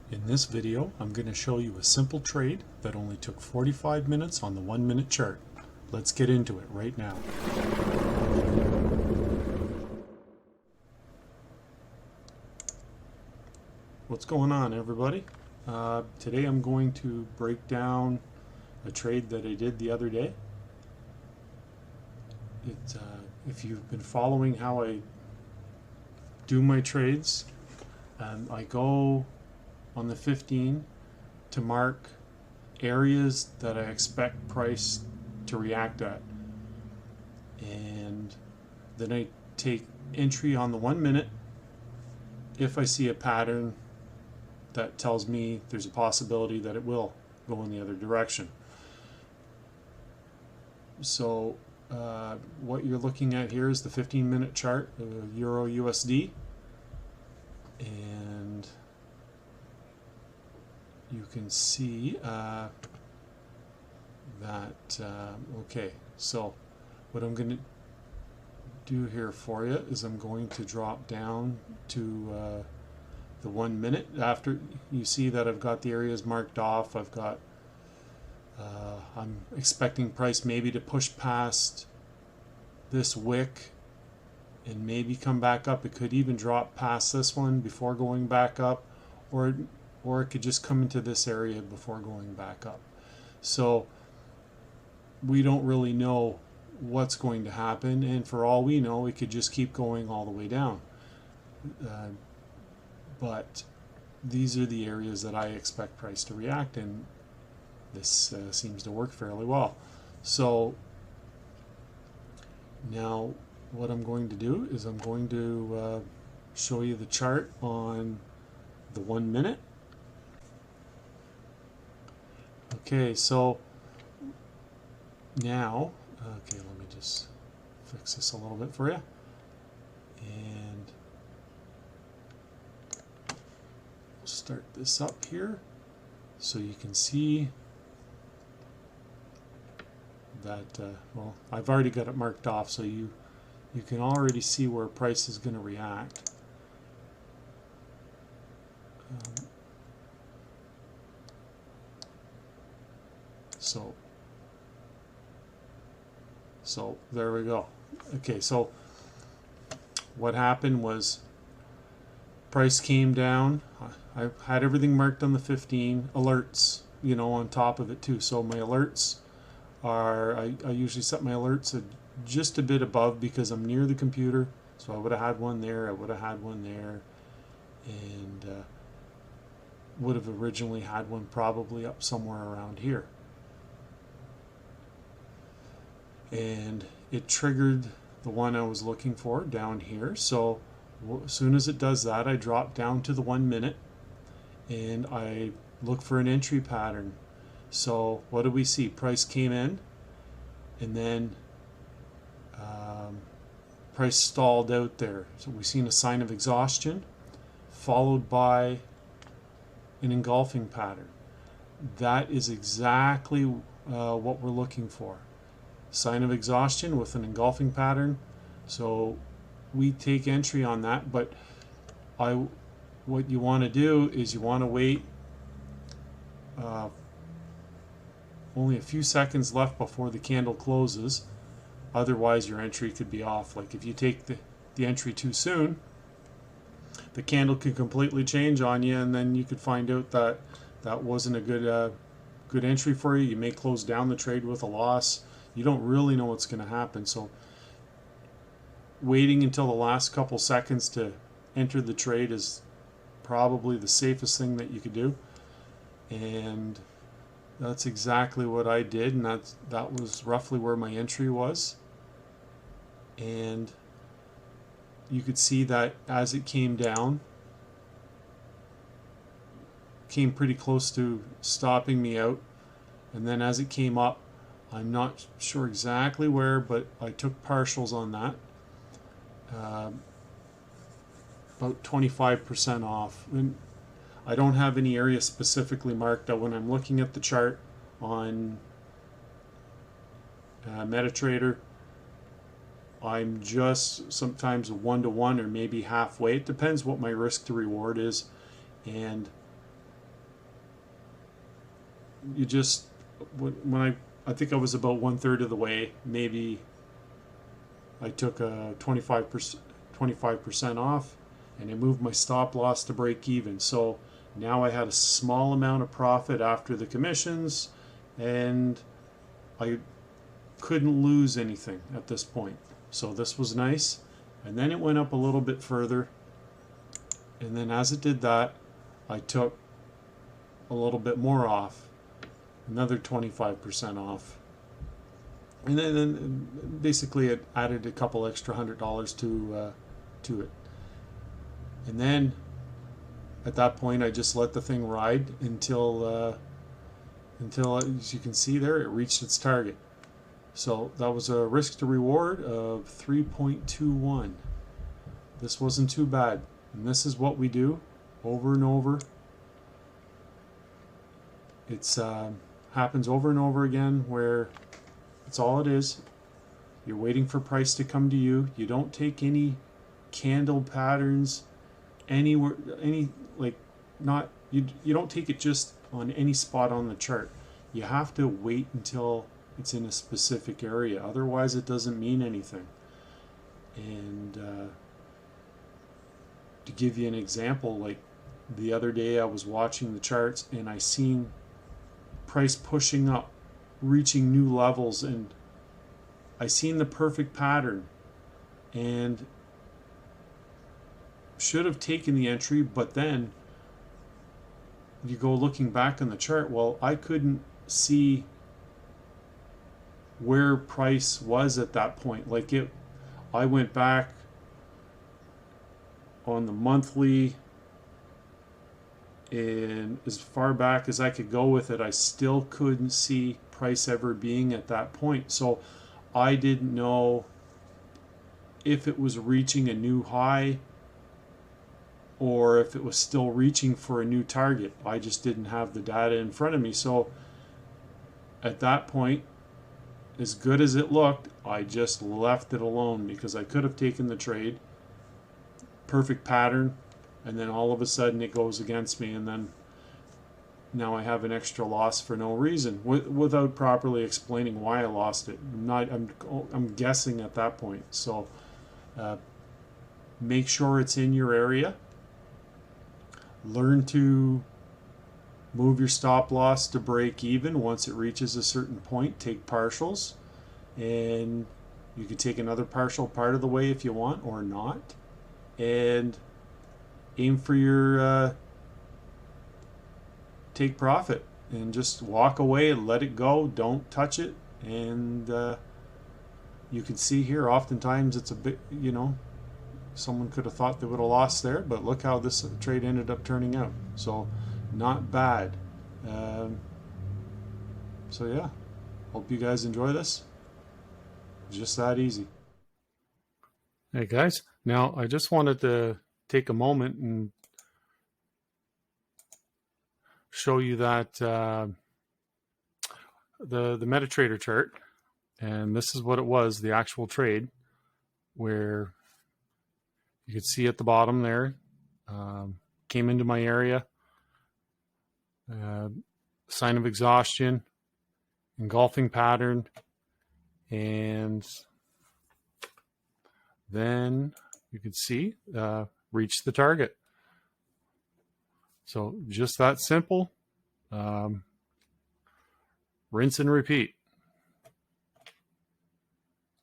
In this video, I'm going to show you a simple trade that only took 45 minutes on the 1-minute chart. Let's get into it right now. What's going on, everybody? Today I'm going to break down a trade that I did the other day. If you've been following how I do my trades, I go on the 15 to mark areas that I expect price to react at, and then I take entry on the 1 minute if I see a pattern that tells me there's a possibility that it will go in the other direction. So what you're looking at here is the 15-minute chart, Euro USD, and you can see that okay, so what I'm going to do here for you is I'm going to drop down to the 1 minute. After you see that I've got the areas marked off, I've got I'm expecting price maybe to push past this wick and maybe come back up. It could even drop past this one before going back up, or it could just come into this area before going back up. So we don't really know what's going to happen, and for all we know, it could just keep going all the way down. But these are the areas that I expect price to react in. This seems to work fairly well. So now what I'm going to do is I'm going to show you the chart on the 1 minute. Okay, so now, okay, let me just fix this a little bit for you. And we'll start this up here so you can see that, well, I've already got it marked off, so you can already see where price is going to react. So there we go. Okay, so what happened was price came down. I had everything marked on the 15, alerts, you know, on top of it too. So my alerts are, I usually set my alerts at just a bit above because I'm near the computer. So I would have had one there, I would have had one there, and would have originally had one probably up somewhere around here. And it triggered the one I was looking for down here. So as soon as it does that, I drop down to the 1 minute and I look for an entry pattern. So what do we see? Price came in, and then price stalled out there. So we've seen a sign of exhaustion followed by an engulfing pattern. That is exactly what we're looking for. Sign of exhaustion with an engulfing pattern. So we take entry on that, but what you want to do is you want to wait only a few seconds left before the candle closes. Otherwise your entry could be off. Like if you take the entry too soon, the candle could completely change on you, and then you could find out that that wasn't a good entry for you. You may close down the trade with a loss. You don't really know what's going to happen. So waiting until the last couple seconds to enter the trade is probably the safest thing that you could do. And that's exactly what I did, and that was roughly where my entry was. And you could see that as it came down, came pretty close to stopping me out, and then as it came up, I'm not sure exactly where, but I took partials on that, about 25% off. And I don't have any area specifically marked out when I'm looking at the chart on MetaTrader. I'm just sometimes 1-to-1 or maybe halfway. It depends what my risk to reward is, and you just, when I think I was about 1/3 of the way, maybe I took a 25% off, and I moved my stop loss to break even. So now I had a small amount of profit after the commissions, and I couldn't lose anything at this point. So this was nice. And then it went up a little bit further. And then as it did that, I took a little bit more off, another 25% off. And then basically it added a couple extra $100 to it. And then at that point, I just let the thing ride until, as you can see there, it reached its target. So that was a risk to reward of 3.21. This wasn't too bad. And this is what we do over and over. It's happens over and over again, where it's all it is. You're waiting for price to come to you. You don't take any candle patterns anywhere, you don't take it just on any spot on the chart. You have to wait until it's in a specific area. Otherwise, it doesn't mean anything. And to give you an example, like the other day I was watching the charts and I seen price pushing up, reaching new levels, and I seen the perfect pattern and should have taken the entry, but then you go looking back on the chart, well, I couldn't see where price was at that point. Like I went back on the monthly, and as far back as I could go with it, I still couldn't see price ever being at that point. So I didn't know if it was reaching a new high or if it was still reaching for a new target. I just didn't have the data in front of me. So at that point, as good as it looked, I just left it alone because I could have taken the trade. Perfect pattern, and then all of a sudden it goes against me, and then now I have an extra loss for no reason without properly explaining why I lost it. I'm guessing at that point. So make sure it's in your area. Learn to move your stop loss to break even. Once it reaches a certain point, take partials, and you can take another partial part of the way if you want, or not, and aim for your take profit and just walk away and let it go. Don't touch it. And you can see here, oftentimes it's a bit, someone could have thought they would have lost there, but look how this trade ended up turning out. So not bad. So yeah, hope you guys enjoy this. Just that easy. Hey guys, now I just wanted to take a moment and show you that the MetaTrader chart, and this is what it was, the actual trade, where you could see at the bottom there, came into my area, sign of exhaustion, engulfing pattern, and then you can see reach the target. So just that simple. Rinse and repeat.